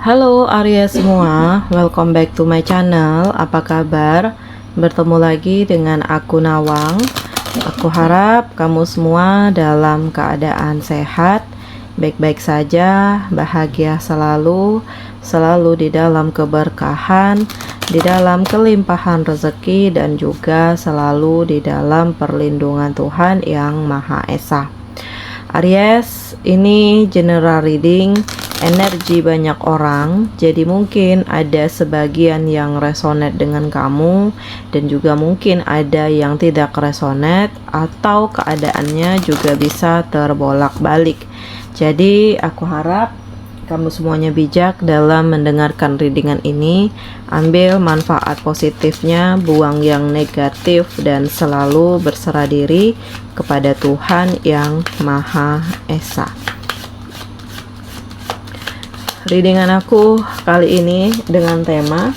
Halo Arya semua, welcome back to my channel. Apa kabar? Bertemu lagi dengan aku Nawang. Aku harap kamu semua dalam keadaan sehat, baik-baik saja, bahagia selalu, selalu di dalam keberkahan, di dalam kelimpahan rezeki, dan juga selalu di dalam perlindungan Tuhan yang Maha Esa. Aries, ini general reading energi banyak orang, jadi mungkin ada sebagian yang resonate dengan kamu dan juga mungkin ada yang tidak resonate atau keadaannya juga bisa terbolak-balik. Jadi aku harap kamu semuanya bijak dalam mendengarkan readingan ini. Ambil manfaat positifnya, buang yang negatif, dan selalu berserah diri kepada Tuhan yang Maha Esa. Readingan aku kali ini dengan tema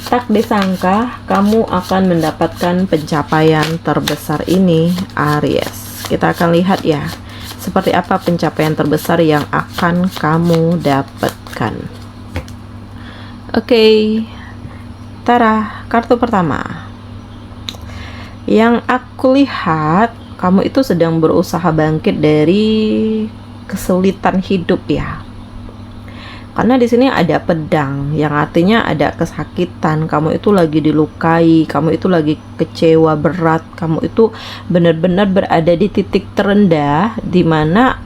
tak disangka kamu akan mendapatkan pencapaian terbesar ini, Aries. Kita akan lihat ya, seperti apa pencapaian terbesar yang akan kamu dapatkan. Oke, Tara, kartu pertama. Yang aku lihat, kamu itu sedang berusaha bangkit dari kesulitan hidup ya. Karena di sini ada pedang, yang artinya ada kesakitan. Kamu itu lagi dilukai, kamu itu lagi kecewa berat, kamu itu benar-benar berada di titik terendah, di mana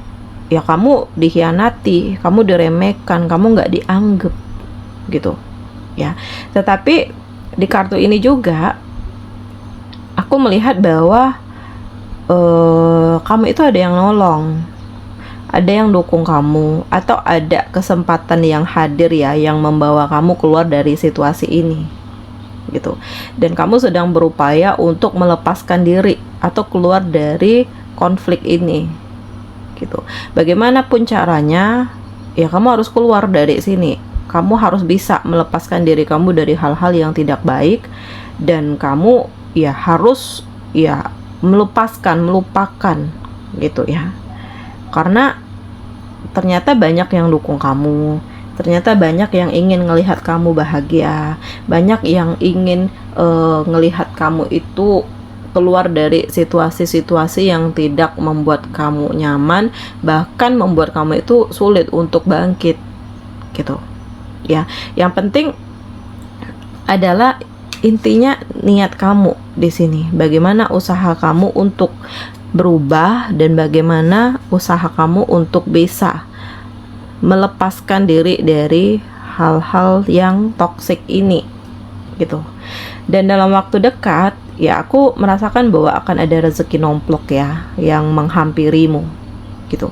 ya kamu dikhianati, kamu diremehkan, kamu nggak dianggap, gitu, ya. Tetapi di kartu ini juga, aku melihat bahwa kamu itu ada yang nolong. Ada yang dukung kamu, atau ada kesempatan yang hadir ya, yang membawa kamu keluar dari situasi ini, gitu. Dan kamu sedang berupaya untuk melepaskan diri atau keluar dari konflik ini, gitu. Bagaimanapun caranya, ya kamu harus keluar dari sini. Kamu harus bisa melepaskan diri kamu dari hal-hal yang tidak baik, dan kamu ya harus ya melupakan, gitu ya. Karena ternyata banyak yang dukung kamu, ternyata banyak yang ingin ngelihat kamu bahagia, banyak yang ingin ngelihat kamu itu keluar dari situasi-situasi yang tidak membuat kamu nyaman, bahkan membuat kamu itu sulit untuk bangkit, gitu ya. Yang penting adalah intinya niat kamu di sini, bagaimana usaha kamu untuk berubah dan bagaimana usaha kamu untuk bisa melepaskan diri dari hal-hal yang toksik ini, gitu. Dan dalam waktu dekat ya aku merasakan bahwa akan ada rezeki nomplok ya yang menghampirimu, gitu.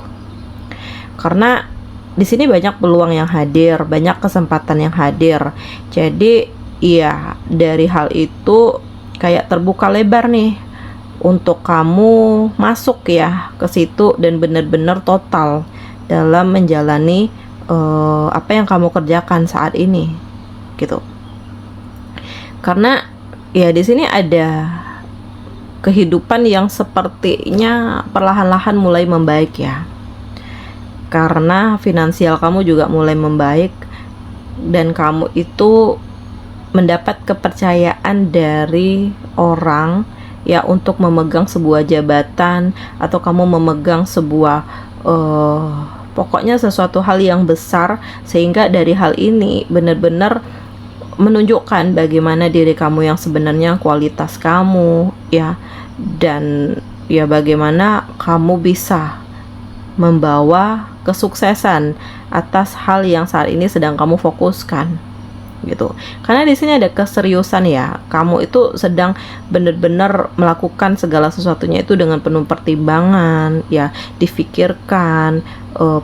Karena di sini banyak peluang yang hadir, banyak kesempatan yang hadir. Jadi ya dari hal itu kayak terbuka lebar nih untuk kamu masuk ya ke situ dan benar-benar total dalam menjalani apa yang kamu kerjakan saat ini, gitu. Karena ya di sini ada kehidupan yang sepertinya perlahan-lahan mulai membaik ya. Karena finansial kamu juga mulai membaik dan kamu itu mendapat kepercayaan dari orang ya untuk memegang sebuah jabatan, atau kamu memegang sebuah pokoknya sesuatu hal yang besar, sehingga dari hal ini benar-benar menunjukkan bagaimana diri kamu yang sebenarnya, kualitas kamu ya, dan ya bagaimana kamu bisa membawa kesuksesan atas hal yang saat ini sedang kamu fokuskan, gitu. Karena di sini ada keseriusan ya, kamu itu sedang benar-benar melakukan segala sesuatunya itu dengan penuh pertimbangan ya, difikirkan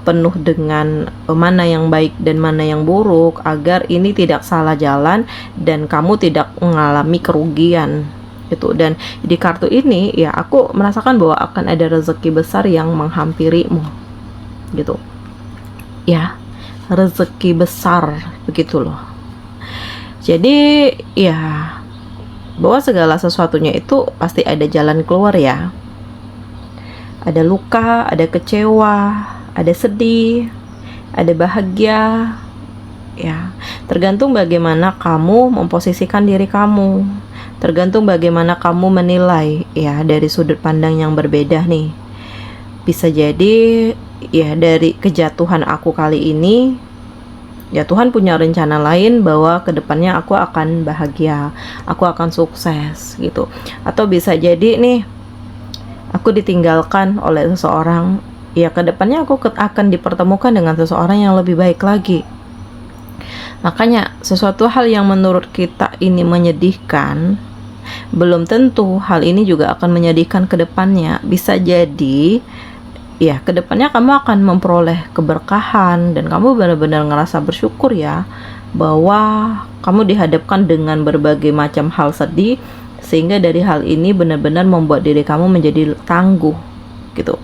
penuh dengan mana yang baik dan mana yang buruk, agar ini tidak salah jalan dan kamu tidak mengalami kerugian, gitu. Dan di kartu ini ya aku merasakan bahwa akan ada rezeki besar yang menghampirimu, gitu ya, rezeki besar, begitu loh. Jadi ya bahwa segala sesuatunya itu pasti ada jalan keluar ya. Ada luka, ada kecewa, ada sedih, ada bahagia, ya. Tergantung bagaimana kamu memposisikan diri kamu, tergantung bagaimana kamu menilai ya dari sudut pandang yang berbeda nih. Bisa jadi ya dari kejatuhan aku kali ini, ya Tuhan punya rencana lain bahwa kedepannya aku akan bahagia, aku akan sukses gitu. Atau bisa jadi nih aku ditinggalkan oleh seseorang, ya kedepannya aku akan dipertemukan dengan seseorang yang lebih baik lagi. Makanya sesuatu hal yang menurut kita ini menyedihkan, belum tentu hal ini juga akan menyedihkan ke depannya. Bisa jadi ya ke depannya kamu akan memperoleh keberkahan dan kamu benar-benar ngerasa bersyukur ya bahwa kamu dihadapkan dengan berbagai macam hal sedih, sehingga dari hal ini benar-benar membuat diri kamu menjadi tangguh gitu.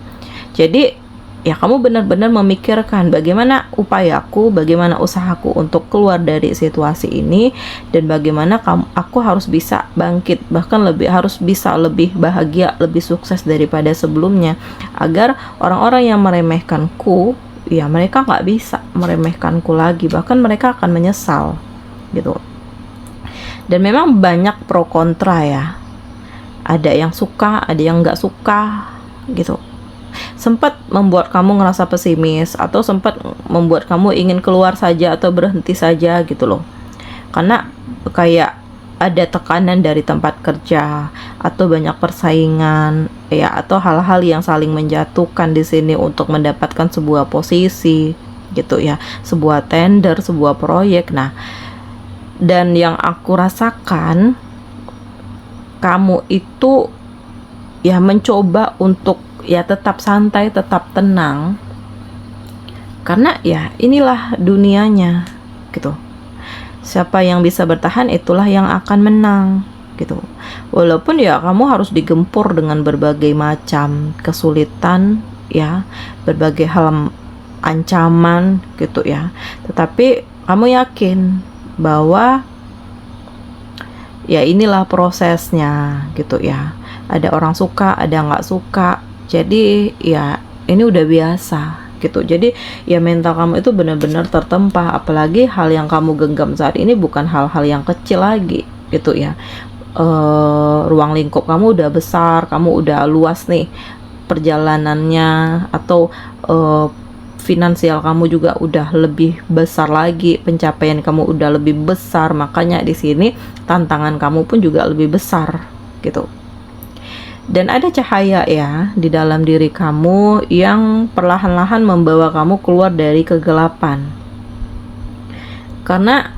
Jadi ya kamu benar-benar memikirkan bagaimana upayaku, bagaimana usahaku untuk keluar dari situasi ini, dan bagaimana aku harus bisa bangkit, bahkan harus bisa lebih bahagia, lebih sukses daripada sebelumnya, agar orang-orang yang meremehkanku, ya mereka nggak bisa meremehkanku lagi, bahkan mereka akan menyesal gitu. Dan memang banyak pro kontra ya, ada yang suka, ada yang nggak suka gitu. Sempat membuat kamu ngerasa pesimis, atau sempat membuat kamu ingin keluar saja atau berhenti saja gitu loh, karena kayak ada tekanan dari tempat kerja atau banyak persaingan ya, atau hal-hal yang saling menjatuhkan di sini untuk mendapatkan sebuah posisi gitu ya, sebuah tender, sebuah proyek. Nah, dan yang aku rasakan, kamu itu ya mencoba untuk ya tetap santai, tetap tenang, karena ya inilah dunianya gitu. Siapa yang bisa bertahan, itulah yang akan menang gitu. Walaupun ya kamu harus digempur dengan berbagai macam kesulitan ya, berbagai hal ancaman gitu ya, tetapi kamu yakin bahwa ya inilah prosesnya gitu ya. Ada orang suka, ada nggak suka. Jadi ya ini udah biasa gitu. Jadi ya mental kamu itu benar-benar tertempa. Apalagi hal yang kamu genggam saat ini bukan hal-hal yang kecil lagi gitu ya. Ruang lingkup kamu udah besar, kamu udah luas nih perjalanannya, atau finansial kamu juga udah lebih besar lagi, pencapaian kamu udah lebih besar. Makanya di sini tantangan kamu pun juga lebih besar gitu. Dan ada cahaya ya di dalam diri kamu yang perlahan-lahan membawa kamu keluar dari kegelapan. Karena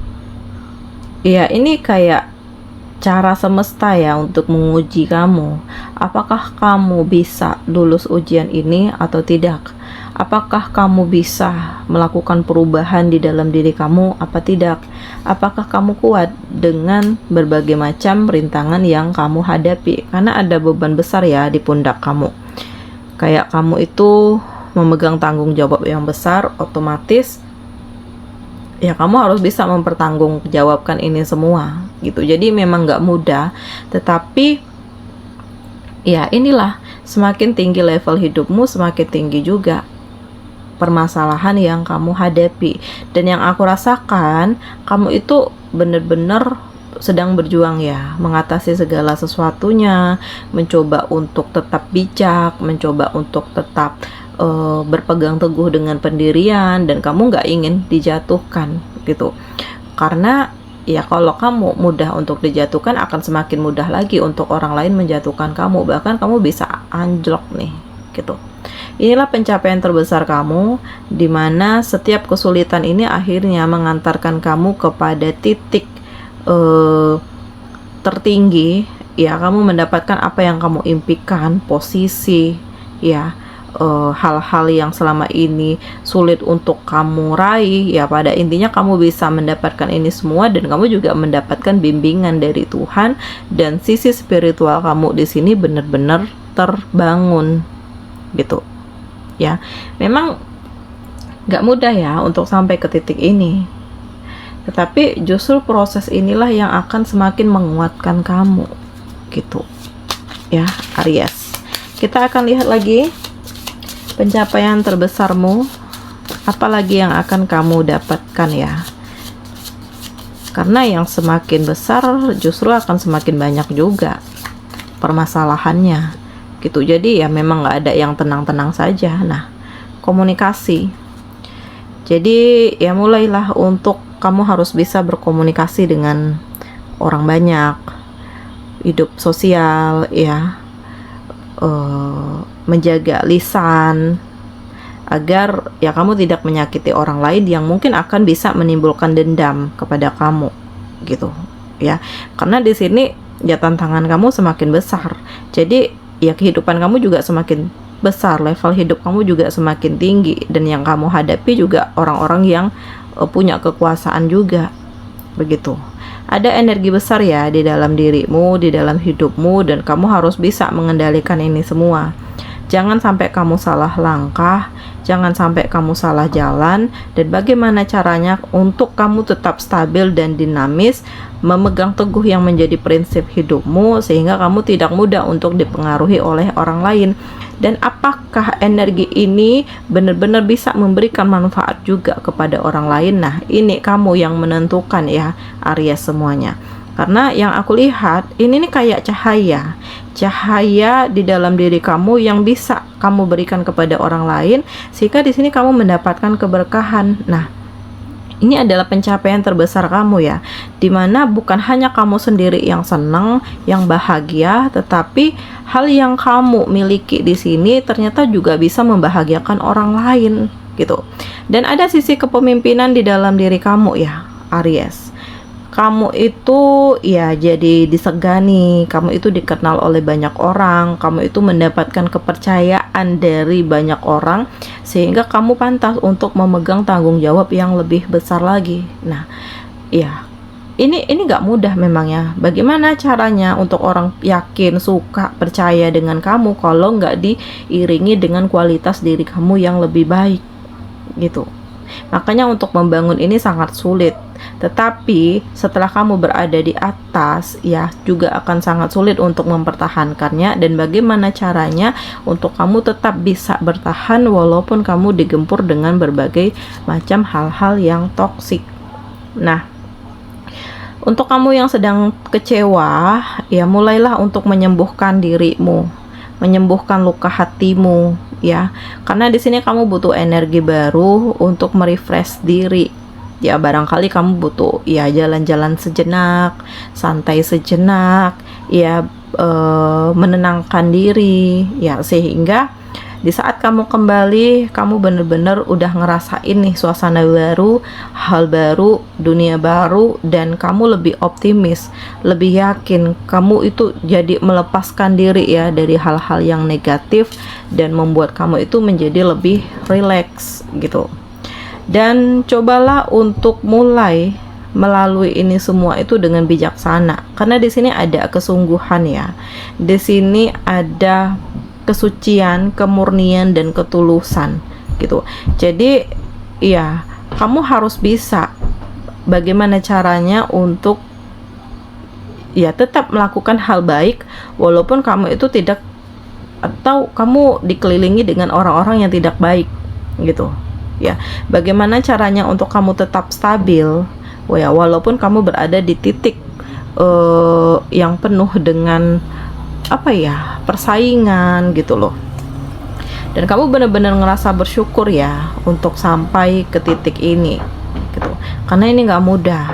ya ini kayak cara semesta ya untuk menguji kamu. Apakah kamu bisa lulus ujian ini atau tidak? Apakah kamu bisa melakukan perubahan di dalam diri kamu apa tidak? Apakah kamu kuat dengan berbagai macam rintangan yang kamu hadapi? Karena ada beban besar ya di pundak kamu. Kayak kamu itu memegang tanggung jawab yang besar, otomatis ya kamu harus bisa mempertanggungjawabkan ini semua gitu. Jadi memang nggak mudah, tetapi ya inilah, semakin tinggi level hidupmu, semakin tinggi juga permasalahan yang kamu hadapi. Dan yang aku rasakan, kamu itu benar-benar sedang berjuang ya, mengatasi segala sesuatunya, mencoba untuk tetap bijak, mencoba untuk tetap berpegang teguh dengan pendirian, dan kamu nggak ingin dijatuhkan gitu. Karena ya kalau kamu mudah untuk dijatuhkan, akan semakin mudah lagi untuk orang lain menjatuhkan kamu, bahkan kamu bisa anjlok nih gitu. Inilah pencapaian terbesar kamu, dimana setiap kesulitan ini akhirnya mengantarkan kamu kepada titik tertinggi ya. Kamu mendapatkan apa yang kamu impikan, posisi ya, hal-hal yang selama ini sulit untuk kamu raih ya, pada intinya kamu bisa mendapatkan ini semua, dan kamu juga mendapatkan bimbingan dari Tuhan, dan sisi spiritual kamu di sini benar-benar terbangun gitu ya. Memang gak mudah ya untuk sampai ke titik ini, tetapi justru proses inilah yang akan semakin menguatkan kamu gitu ya, Aries. Kita akan lihat lagi pencapaian terbesarmu, apalagi yang akan kamu dapatkan ya Karena yang semakin besar justru akan semakin banyak juga permasalahannya gitu. Jadi ya memang nggak ada yang tenang-tenang saja. Nah, komunikasi. Jadi ya mulailah untuk kamu harus bisa berkomunikasi dengan orang banyak, hidup sosial ya, menjaga lisan agar ya kamu tidak menyakiti orang lain yang mungkin akan bisa menimbulkan dendam kepada kamu gitu ya. Karena di sini ya tantangan kamu semakin besar. Jadi ya kehidupan kamu juga semakin besar, level hidup kamu juga semakin tinggi, dan yang kamu hadapi juga orang-orang yang punya kekuasaan juga begitu. Ada energi besar ya di dalam dirimu, di dalam hidupmu, dan kamu harus bisa mengendalikan ini semua. Jangan sampai kamu salah langkah, jangan sampai kamu salah jalan. Dan bagaimana caranya untuk kamu tetap stabil dan dinamis, memegang teguh yang menjadi prinsip hidupmu, sehingga kamu tidak mudah untuk dipengaruhi oleh orang lain. Dan apakah energi ini benar-benar bisa memberikan manfaat juga kepada orang lain? Nah, ini kamu yang menentukan ya, Aries semuanya. Karena yang aku lihat ini nih kayak cahaya di dalam diri kamu yang bisa kamu berikan kepada orang lain, sehingga di sini kamu mendapatkan keberkahan. Nah, ini adalah pencapaian terbesar kamu ya, dimana bukan hanya kamu sendiri yang senang, yang bahagia, tetapi hal yang kamu miliki di sini ternyata juga bisa membahagiakan orang lain gitu. Dan ada sisi kepemimpinan di dalam diri kamu ya, Aries. Kamu itu ya jadi disegani, kamu itu dikenal oleh banyak orang, kamu itu mendapatkan kepercayaan dari banyak orang, sehingga kamu pantas untuk memegang tanggung jawab yang lebih besar lagi. Nah, ya ini nggak mudah memang ya. Bagaimana caranya untuk orang yakin, suka, percaya dengan kamu kalau nggak diiringi dengan kualitas diri kamu yang lebih baik gitu. Makanya untuk membangun ini sangat sulit. Tetapi setelah kamu berada di atas ya juga akan sangat sulit untuk mempertahankannya. Dan bagaimana caranya untuk kamu tetap bisa bertahan walaupun kamu digempur dengan berbagai macam hal-hal yang toksik. Nah, untuk kamu yang sedang kecewa ya mulailah untuk menyembuhkan dirimu, menyembuhkan luka hatimu ya. Karena di sini kamu butuh energi baru untuk merefresh diri. Ya barangkali kamu butuh ya jalan-jalan sejenak, santai sejenak, ya menenangkan diri ya, sehingga di saat kamu kembali kamu benar-benar udah ngerasain nih suasana baru, hal baru, dunia baru, dan kamu lebih optimis, lebih yakin, kamu itu jadi melepaskan diri ya dari hal-hal yang negatif dan membuat kamu itu menjadi lebih rileks gitu. Dan cobalah untuk mulai melalui ini semua itu dengan bijaksana, karena di sini ada kesungguhan ya, di sini ada kesucian, kemurnian, dan ketulusan gitu. Jadi ya kamu harus bisa bagaimana caranya untuk ya tetap melakukan hal baik walaupun kamu itu tidak, atau kamu dikelilingi dengan orang-orang yang tidak baik gitu ya. Bagaimana caranya untuk kamu tetap stabil ya, walaupun kamu berada di titik yang penuh dengan apa ya, persaingan gitu loh. Dan kamu benar-benar ngerasa bersyukur ya untuk sampai ke titik ini gitu. Karena ini nggak mudah,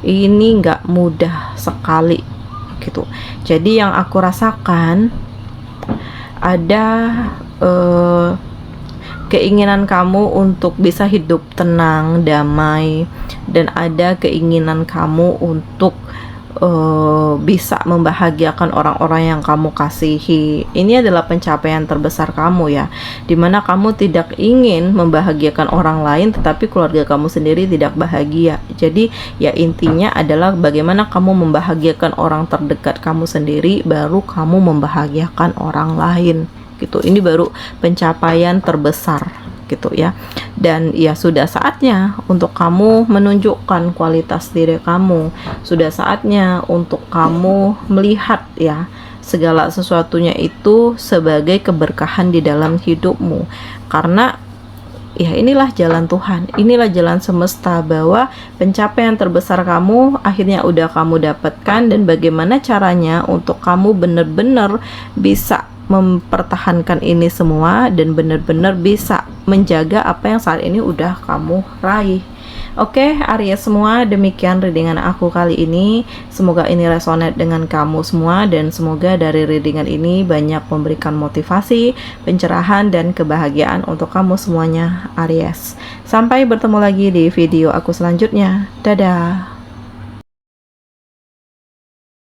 ini nggak mudah sekali gitu. Jadi yang aku rasakan ada keinginan kamu untuk bisa hidup tenang, damai, dan ada keinginan kamu untuk bisa membahagiakan orang-orang yang kamu kasihi. Ini adalah pencapaian terbesar kamu ya, dimana kamu tidak ingin membahagiakan orang lain tetapi keluarga kamu sendiri tidak bahagia. Jadi ya intinya adalah bagaimana kamu membahagiakan orang terdekat kamu sendiri, baru kamu membahagiakan orang lain gitu. Ini baru pencapaian terbesar gitu ya. Dan ya sudah saatnya untuk kamu menunjukkan kualitas diri kamu. Sudah saatnya untuk kamu melihat ya segala sesuatunya itu sebagai keberkahan di dalam hidupmu. Karena ya inilah jalan Tuhan, inilah jalan semesta, bahwa pencapaian terbesar kamu akhirnya udah kamu dapatkan, dan bagaimana caranya untuk kamu benar-benar bisa mempertahankan ini semua dan benar-benar bisa menjaga apa yang saat ini udah kamu raih. Oke, Aries semua, demikian readingan aku kali ini. Semoga ini resonate dengan kamu semua, dan semoga dari readingan ini banyak memberikan motivasi, pencerahan, dan kebahagiaan untuk kamu semuanya, Aries. Sampai bertemu lagi di video aku selanjutnya. Dadah.